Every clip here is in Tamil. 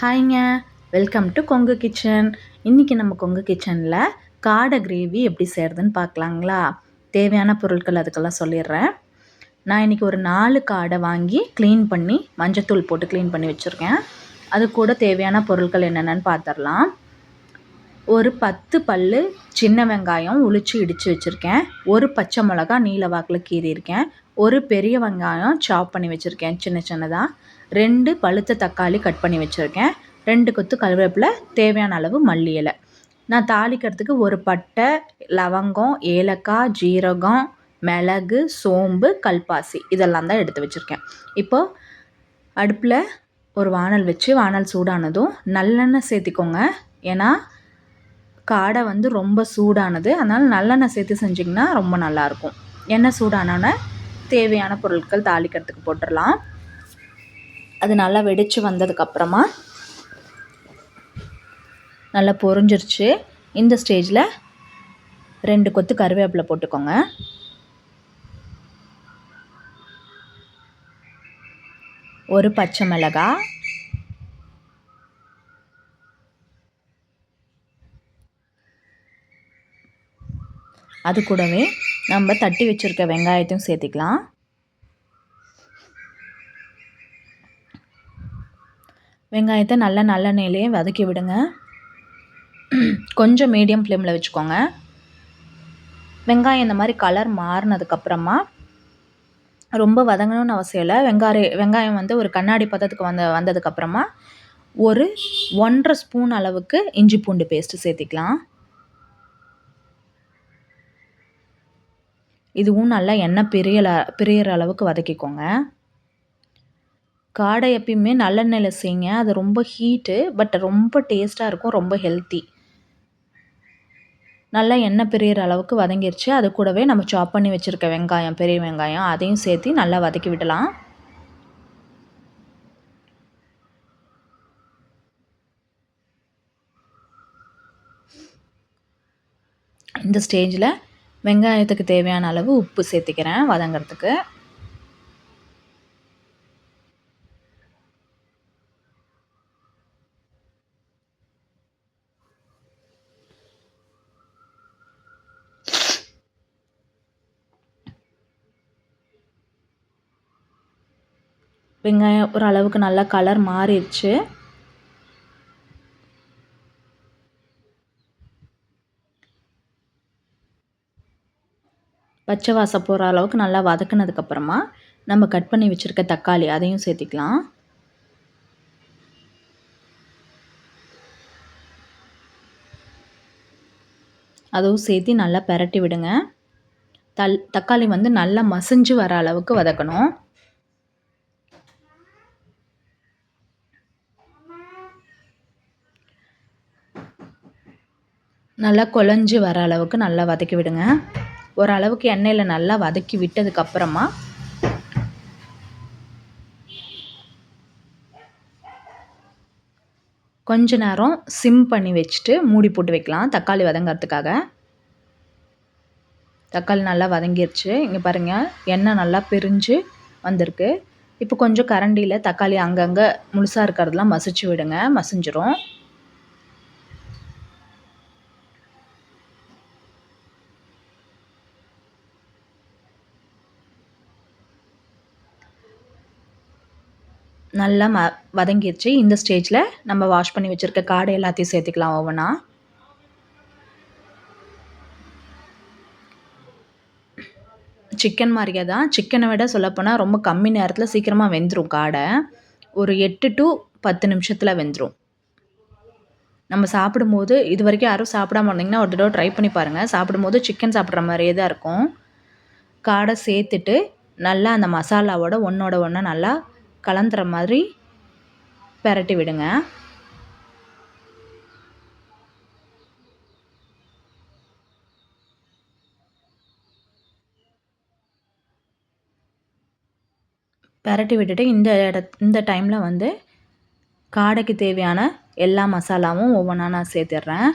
ஹாய்ங்க. Welcome to Kongu kitchen. இன்றைக்கி நம்ம கொங்கு கிச்சனில் காடை கிரேவி எப்படி செய்கிறதுன்னு பார்க்கலாங்களா? தேவையான பொருட்கள் அதுக்கெல்லாம் சொல்லிடுறேன். நான் இன்றைக்கி ஒரு 4 காடை வாங்கி க்ளீன் பண்ணி மஞ்சத்தூள் போட்டு க்ளீன் பண்ணி வச்சுருக்கேன். அது கூட தேவையான பொருட்கள் என்னென்னு பார்த்துடலாம். ஒரு 10 பல் சின்ன வெங்காயம் உளிச்சு இடித்து வச்சுருக்கேன். ஒரு பச்சை மிளகா நீல வாக்கில் கீறியிருக்கேன். ஒரு பெரிய வெங்காயம் சாப் பண்ணி வச்சுருக்கேன் சின்ன சின்னதாக. 2 பழுத்த தக்காளி கட் பண்ணி வச்சுருக்கேன். 2 கொத்து கருவேப்பிலை, தேவையான அளவு மல்லி இலை. நான் தாளிக்கிறதுக்கு ஒரு பட்டை, லவங்கம், ஏலக்காய், ஜீரகம், மிளகு, சோம்பு, கல்பாசி இதெல்லாம் தான் எடுத்து வச்சுருக்கேன். இப்போது அடுப்பில் ஒரு வானல் வச்சு வானல் சூடானதும் நல்லெண்ணெய் சேர்த்திக்கோங்க. ஏன்னா காடை ரொம்ப சூடானது, அதனால் நல்லெண்ணெய் சேர்த்து செஞ்சிங்கன்னா ரொம்ப நல்லாயிருக்கும். எண்ணெய் சூடானோன்னே தேவையான பொருட்கள் தாளிக்கிறதுக்கு போட்டுடலாம். அது நல்லா வெடித்து வந்ததுக்கப்புறமா நல்லா பொரிஞ்சிருச்சு. இந்த ஸ்டேஜில் 2 கொத்து கருவேப்பிலை போட்டுக்கோங்க. ஒரு பச்சை மிளகாய், அது கூடவே நம்ம தட்டி வச்சுருக்க வெங்காயத்தையும் சேர்த்திக்கலாம். வெங்காயத்தை நல்லா நல்லெண்ணெயிலே வதக்கி விடுங்க. கொஞ்சம் மீடியம் ஃப்ளேமில் வச்சுக்கோங்க. வெங்காயம் இந்த மாதிரி கலர் மாறினதுக்கப்புறமா ரொம்ப வதங்கணும்னு அவசியம் இல்லை. வெங்காயம் ஒரு கண்ணாடி பதத்துக்கு வந்ததுக்கப்புறமா ஒரு 1.5 ஸ்பூன் அளவுக்கு இஞ்சி பூண்டு பேஸ்ட்டு சேர்த்திக்கலாம். இதுவும் நல்லா எண்ணெய் பிரியற அளவுக்கு வதக்கிக்கோங்க. காடை எப்பயுமே நல்லெண்ணெயில் செய்யுங்க. அது ரொம்ப ஹீட்டு, பட் ரொம்ப டேஸ்ட்டாக இருக்கும், ரொம்ப ஹெல்த்தி. நல்லா எண்ணெய் பிரியற அளவுக்கு வதங்கிருச்சு. அது கூடவே நம்ம சாப் பண்ணி வச்சுருக்க வெங்காயம், பெரிய வெங்காயம் அதையும் சேர்த்து நல்லா வதக்கி விடலாம். இந்த ஸ்டேஜில் வெங்காயத்துக்கு தேவையான அளவு உப்பு சேர்த்திக்கிறேன் வதங்கிறதுக்கு. வெங்காயம் ஓரளவுக்கு நல்லா கலர் மாறிடுச்சு. பச்சை வாசம் போகிற அளவுக்கு நல்லா வதக்குனதுக்கப்புறமா நம்ம கட் பண்ணி வச்சுருக்க தக்காளி அதையும் சேர்த்திக்கலாம். அதுவும் சேர்த்து நல்லா பெரட்டி விடுங்க. தக்காளி நல்லா மசிஞ்சு வர அளவுக்கு வதக்கணும். நல்லா குழஞ்சி வர அளவுக்கு நல்லா வதக்கி விடுங்க. ஓரளவுக்கு எண்ணெயில் நல்லா வதக்கி விட்டதுக்கப்புறமா கொஞ்ச நேரம் சிம் பண்ணி வச்சுட்டு மூடி போட்டு வைக்கலாம் தக்காளி வதங்கிறதுக்காக. தக்காளி நல்லா வதங்கிருச்சு. இங்கே பாருங்கள், எண்ணெய் நல்லா பிரிஞ்சு வந்திருக்கு. இப்போ கொஞ்சம் கரண்டியில் தக்காளி அங்கங்கே முழுசாக இருக்கிறதெல்லாம் மசிச்சு விடுங்க, மசிஞ்சிரும். நல்லா வதங்கிருச்சு. இந்த ஸ்டேஜில் நம்ம வாஷ் பண்ணி வச்சுருக்க காடை எல்லாத்தையும் சேர்த்துக்கலாம் ஒவ்வொன்றா. சிக்கன் மாதிரியே தான். சிக்கனை விட சொல்லப்போனால் ரொம்ப கம்மி நேரத்தில் சீக்கிரமாக வெந்துடும் காடை. ஒரு 8 to 10 நிமிஷத்தில் வெந்துடும். நம்ம சாப்பிடும்போது இது வரைக்கும் யாரும் சாப்பிடாம இருந்தீங்கன்னா ஒரு தடவை ட்ரை பண்ணி பாருங்கள். சாப்பிடும்போது சிக்கன் சாப்பிட்ற மாதிரியே தான் இருக்கும். காடை சேர்த்துட்டு நல்லா அந்த மசாலாவோட ஒன்றோட ஒன்றா நல்லா கலந்துற மாதிரி பெரட்டி விடுங்க. பெரட்டி விட்டுட்டு இந்த டைமில் காடைக்கு தேவையான எல்லா மசாலாவும் ஒவ்வொன்றா நான் சேர்த்துட்றேன்.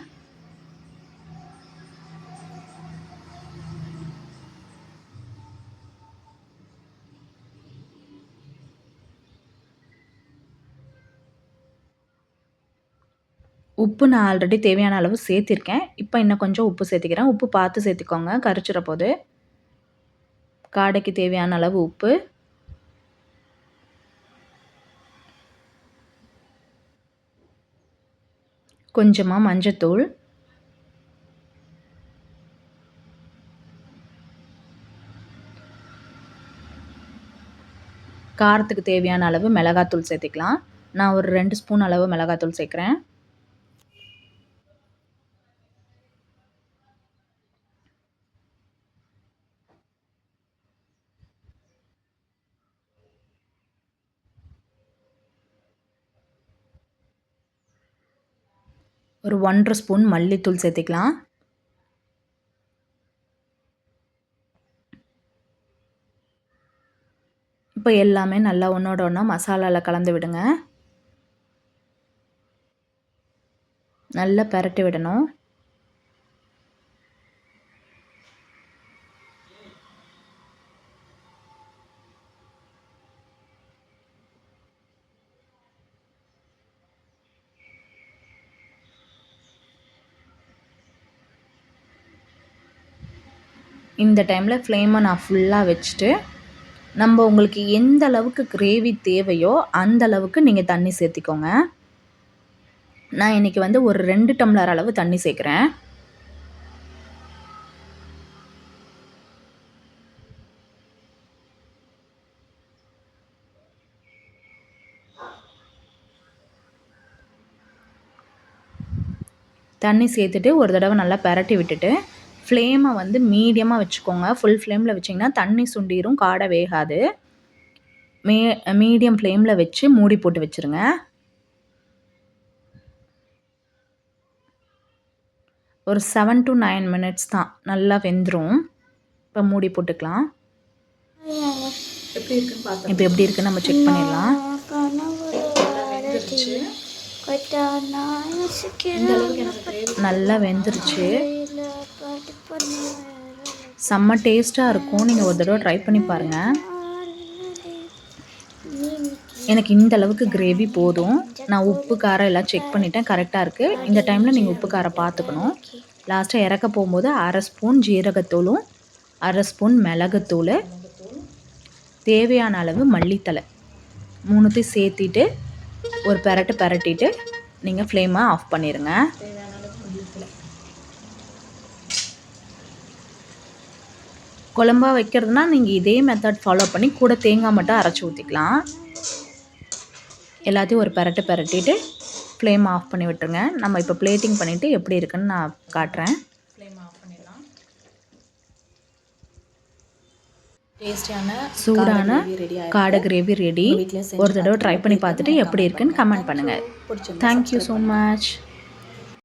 உப்பு நான் ஆல்ரெடி தேவையான அளவு சேர்த்திருக்கேன். இப்போ இன்னும் கொஞ்சம் உப்பு சேர்த்திக்கிறேன். உப்பு பார்த்து சேர்த்துக்கோங்க, கரிச்சிற போது. காடைக்கு தேவையான அளவு உப்பு, கொஞ்சமாக மஞ்சத்தூள், காரத்துக்கு தேவையான அளவு மிளகாத்தூள் சேர்த்திக்கலாம். நான் ஒரு 2 ஸ்பூன் அளவு மிளகாத்தூள் சேர்க்குறேன். ஒரு 1½ ஸ்பூன் மல்லித்தூள் சேர்த்திக்கலாம். இப்போ எல்லாமே நல்லா ஒன்றோட ஒன்றா மசாலாவில் கலந்து விடுங்க. நல்லா பரட்டி விடணும். இந்த டைமில் ஃப்ளேமை நான் ஃபுல்லாக வச்சுட்டு, நம்ம உங்களுக்கு எந்த அளவுக்கு கிரேவி தேவையோ அந்த அளவுக்கு நீங்கள் தண்ணி சேர்த்திக்கோங்க. நான் இன்றைக்கி வந்து ஒரு 2 டம்ளர் அளவு தண்ணி சேர்க்குறேன். தண்ணி சேர்த்துட்டு ஒரு தடவை நல்லா பரட்டி விட்டுட்டு, ஃப்ளேமை வந்து மீடியமாக வச்சுக்கோங்க. ஃபுல் ஃப்ளேமில் வச்சிங்கன்னா தண்ணி சுண்டிரும், காடை வேகாது. மீடியம் ஃப்ளேமில் வச்சு மூடி போட்டு வச்சுருங்க. ஒரு 7 to 9 மினிட்ஸ் தான், நல்லா வெந்துடும். இப்போ மூடி போட்டுக்கலாம். இப்போ எப்படி இருக்குன்னு நம்ம செக் பண்ணிடலாம். நல்லா வெந்துருச்சு. செம்ம டேஸ்ட்டாக இருக்கும். நீங்கள் ஒரு தடவை ட்ரை பண்ணி பாருங்கள். எனக்கு இந்த அளவுக்கு கிரேவி போதும். நான் உப்பு காரம் எல்லாம் செக் பண்ணிட்டேன், கரெக்டாக இருக்குது. இந்த டைமில் நீங்கள் உப்பு காரம் பார்த்துக்கணும். லாஸ்ட்டாக இறக்க போகும்போது 1/2 ஸ்பூன் ஜீரகத்தூளும் 1/2 ஸ்பூன் மிளகுத்தூள், தேவையான அளவு மல்லித்தலை 3த்தையும் சேர்த்திட்டு ஒரு பரட்டிட்டு நீங்கள் ஃப்ளேமை ஆஃப் பண்ணிடுங்க. குழம்பா வைக்கிறதுனா நீங்கள் இதே மெத்தட் ஃபாலோ பண்ணி கூட தேங்காய் மட்டும் அரைச்சி ஊற்றிக்கலாம். எல்லாத்தையும் ஒரு பரட்டிட்டு ஃப்ளேம் ஆஃப் பண்ணி விட்டுருங்க. நம்ம இப்போ பிளேட்டிங் பண்ணிவிட்டு எப்படி இருக்குன்னு நான் காட்டுறேன். ஃப்ளேம் ஆஃப் பண்ணிடலாம். டேஸ்டியான சூடான காடை கிரேவி ரெடி. ஒரு தடவை ட்ரை பண்ணி பார்த்துட்டு எப்படி இருக்குன்னு கமெண்ட் பண்ணுங்கள். Thank you so much.